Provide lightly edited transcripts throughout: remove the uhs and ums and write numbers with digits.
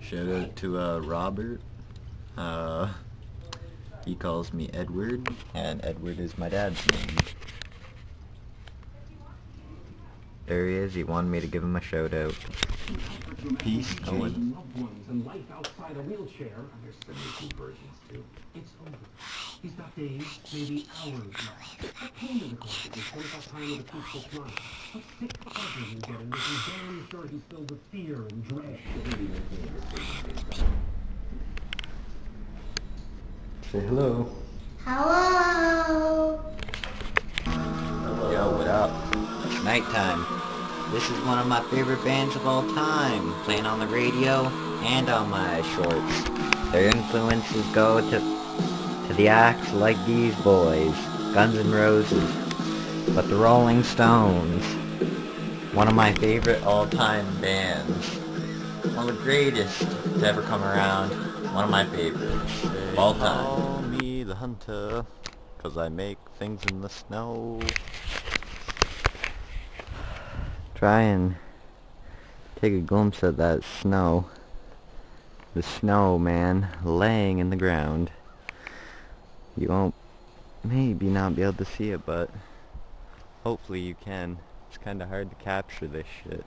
Shout out to Robert. He calls me Edward, and Edward is my dad's name. There he is. He wanted me to give him a shout out. Peace, Owen. And life outside a wheelchair, and there's so many conversions too. It's over. He's got days, maybe hours left. I came to the concert and spent that time with a peaceful smile. What sick pleasure you get in making damn sure he's filled with fear and dread. Say hello. Hello. Yo, what up? It's nighttime. This is one of my favorite bands of all time, playing on the radio and on my shorts. Their influences go to the acts like these boys, Guns N' Roses, but the Rolling Stones, one of my favorite all-time bands, one of the greatest to ever come around, one of my favorites of all time. Call me the hunter, 'cause I make things in the snow. Try and take a glimpse at that snow. The snow, man, laying in the ground. You won't maybe not be able to see it, but hopefully you can. It's kinda hard to capture this shit.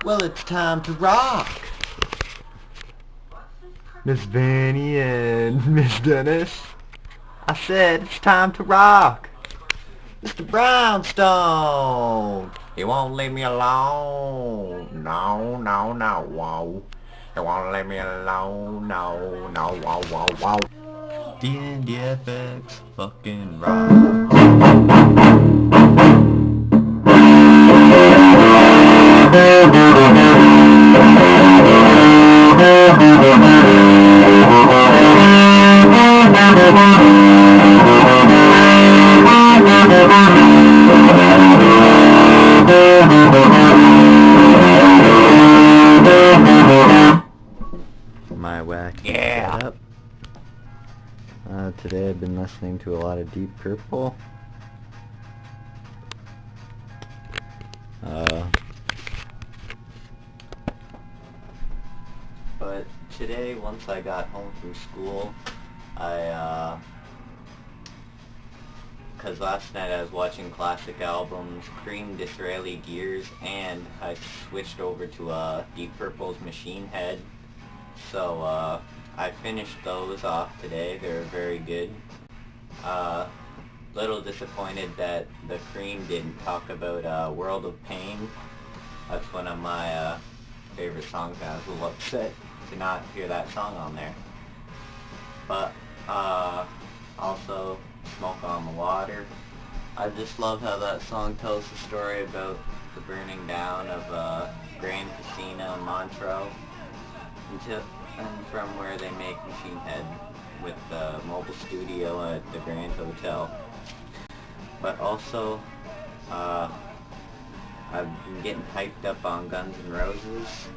Well, it's time to rock! Miss Vanny and Miss Dennis. I said it's time to rock! Mr. Brownstone! He won't leave me alone. No, no, no, whoa. He won't leave me alone. No, no, whoa, whoa, whoa. The ndfx fucking rock. My whack setup. Today I've been listening to a lot of Deep Purple. But today, once I got home from school, because last night I was watching classic albums, Cream, Disraeli, Gears, and I switched over to Deep Purple's Machine Head. So I finished those off today. They were very good. Little disappointed that the Cream didn't talk about World of Pain. That's one of my favorite songs, and I was a little upset to not hear that song on there. But also Smoke on the Water. I just love how that song tells the story about the burning down of Grand Casino in Montreux, and from where they make Machine Head with the mobile studio at the Grand Hotel. But also, I've been getting hyped up on Guns N' Roses.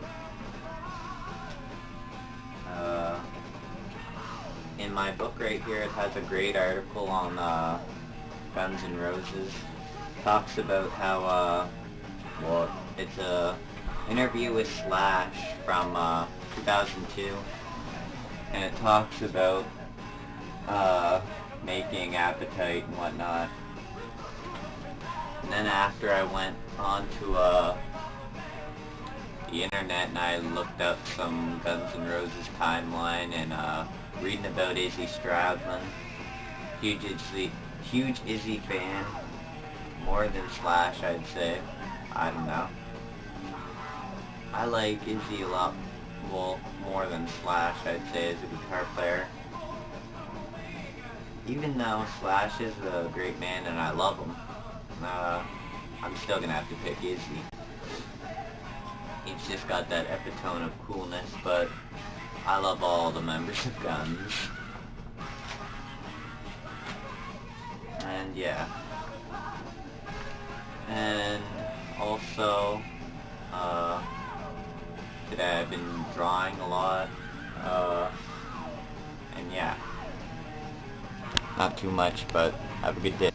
In my book right here, it has a great article on Guns N' Roses. Talks about how, well, it's a interview with Slash from 2002, and it talks about making Appetite and whatnot. And then after I went onto the internet and I looked up some Guns N' Roses timeline and reading about Izzy Stradlin, huge Izzy fan, more than Slash, I'd say. I don't know. I like Izzy a lot, well, more than Slash, I'd say, as a guitar player. Even though Slash is a great man and I love him, I'm still gonna have to pick Izzy. He's just got that epitome of coolness, but I love all the members of Guns. And yeah. And also, today I've been drawing a lot, and yeah. Not too much, but have a good day.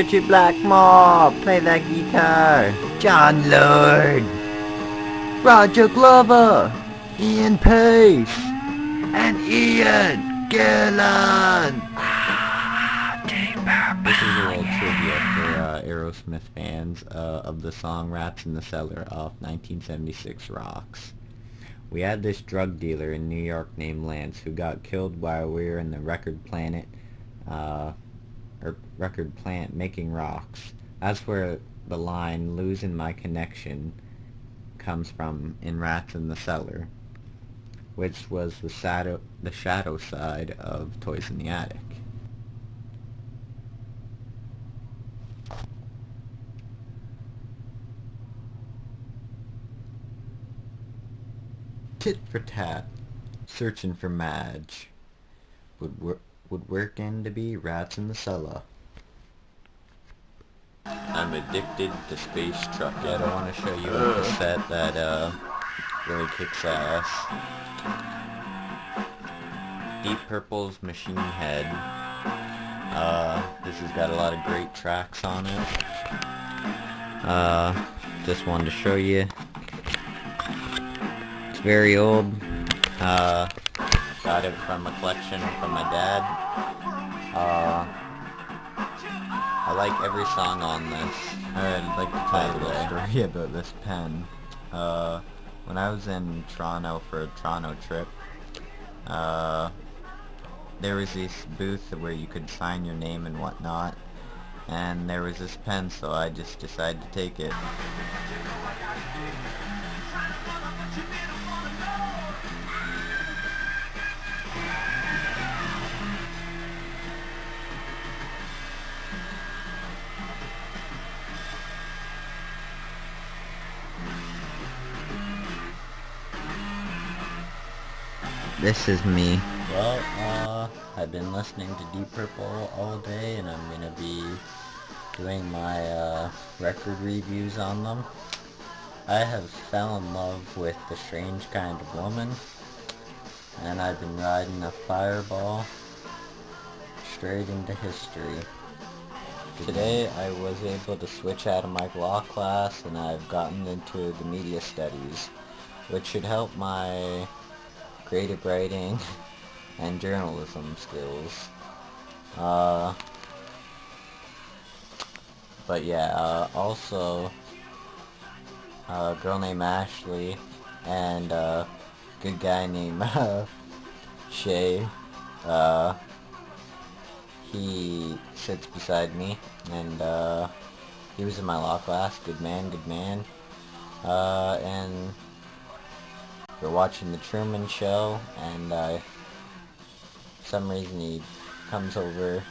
Richard Blackmore, play that guitar. John Lord, Roger Glover, Ian Pace, and Ian Gillan. This is a little trivia for Aerosmith fans of the song Rats in the Cellar off 1976 Rocks. We had this drug dealer in New York named Lance who got killed while we were in the record plant making rocks. That's where the line "losing my connection" comes from in Rats in the Cellar, which was the shadow side of Toys in the Attic. Tit for tat, searching for Madge. Would work in to be Rats in the Cellar. I'm addicted to Space Truck. I don't want to show you a cassette that really kicks ass. Deep Purple's Machine Head. This has got a lot of great tracks on it. Just wanted to show you. It's very old. Got it from a collection from my dad. I like every song on this. I'd like to tell you a little story about this pen. When I was in Toronto for a Toronto trip, there was this booth where you could sign your name and whatnot, and there was this pen, so I just decided to take it. This is me. Well, I've been listening to Deep Purple all day, and I'm gonna be doing my record reviews on them. I have fell in love with The Strange Kind of Woman, and I've been riding a Fireball straight into history. Today I was able to switch out of my law class, and I've gotten into the media studies, which should help my creative writing and journalism skills. But yeah, also a girl named Ashley and a good guy named Shay. He sits beside me, and he was in my law class. Good man, good man. And we're watching the Truman Show, and for some reason he comes over,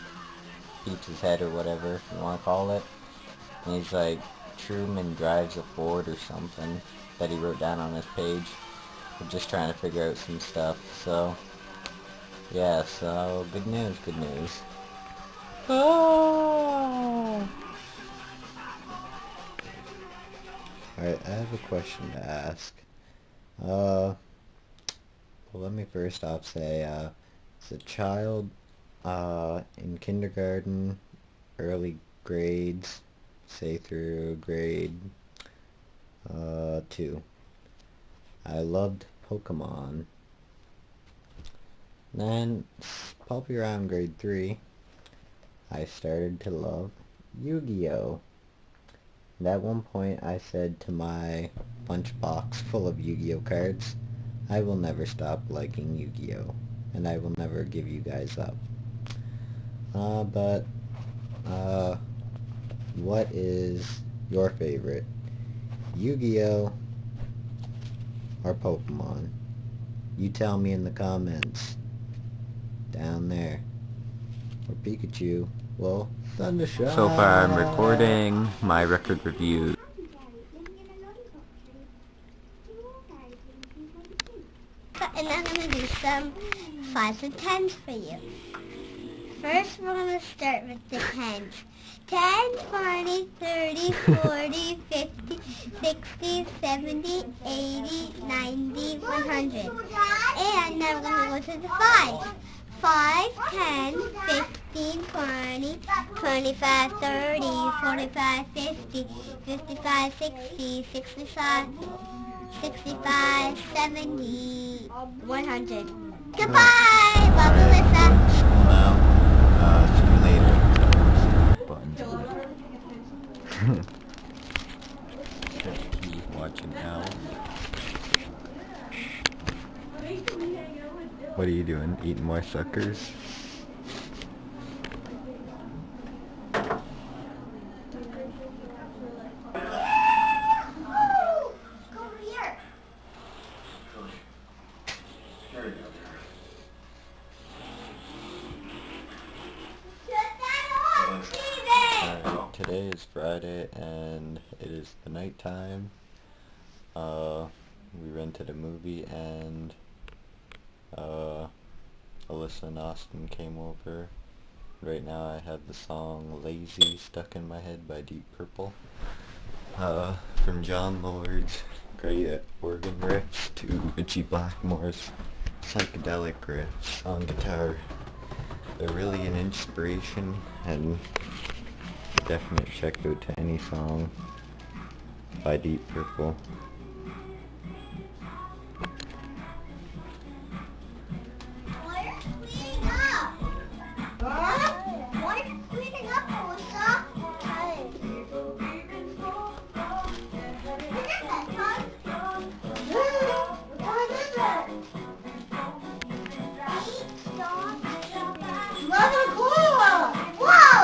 beats his head or whatever you want to call it, and he's like, Truman drives a Ford or something that he wrote down on his page. We're just trying to figure out some stuff, so yeah, so good news, good news. Oh! Alright, I have a question to ask. Well, let me first off say, as a child, in kindergarten, early grades, say through grade, 2, I loved Pokemon. Then, probably around grade 3, I started to love Yu-Gi-Oh! And at one point I said to my lunchbox full of Yu-Gi-Oh cards, I will never stop liking Yu-Gi-Oh! And I will never give you guys up. What is your favorite? Yu-Gi-Oh! Or Pokemon? You tell me in the comments. Down there. Or Pikachu. Well, Thundershock. So far I'm recording my record review. And I'm going to do some 5s and 10s for you. First, we're going to start with the 10s. 10, 20, 30, 40, 50, 60, 70, 80, 90, 100. And now we're going to go to the 5s. 5, 10, 15, 20, 25, 30, 45, 50, 55, 60, 65, 65, 70, 100. Goodbye! Love, Alyssa. Well, see you later. Buttons. Keep watching now. What are you doing? Eating more suckers? Today is Friday and it is the night time. We rented a movie and Alyssa and Austin came over. Right now I have the song Lazy stuck in my head by Deep Purple. From John Lord's great organ riffs to Richie Blackmore's psychedelic riffs on guitar. They're really an inspiration and definite check out to any song by Deep Purple. Why are you cleaning up? Why are you cleaning up, Alyssa? What is that, son? What is it? Mother Cola! Whoa!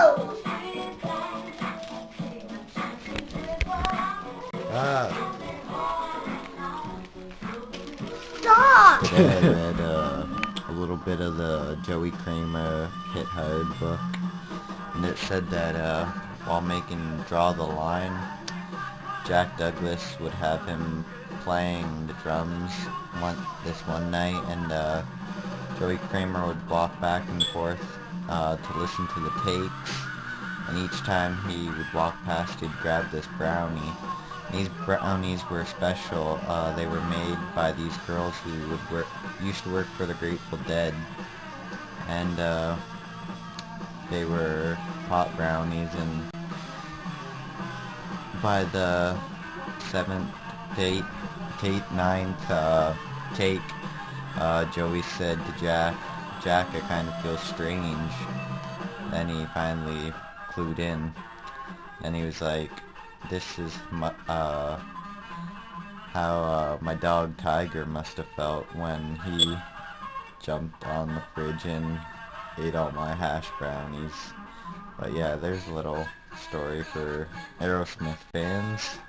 Stop! Today I read a little bit of the Joey Kramer Hit Hard book, and it said that while making Draw the Line, Jack Douglas would have him playing the drums this one night, and Joey Kramer would walk back and forth to listen to the takes, and each time he would walk past he'd grab this brownie. These brownies were special. They were made by these girls who used to work for the Grateful Dead, and they were hot brownies. And by the 7th, 8th, 9th take, Joey said to Jack, I kind of feel strange. Then he finally clued in, and he was like, this is how my dog Tiger must have felt when he jumped on the fridge and ate all my hash brownies. But yeah, there's a little story for Aerosmith fans.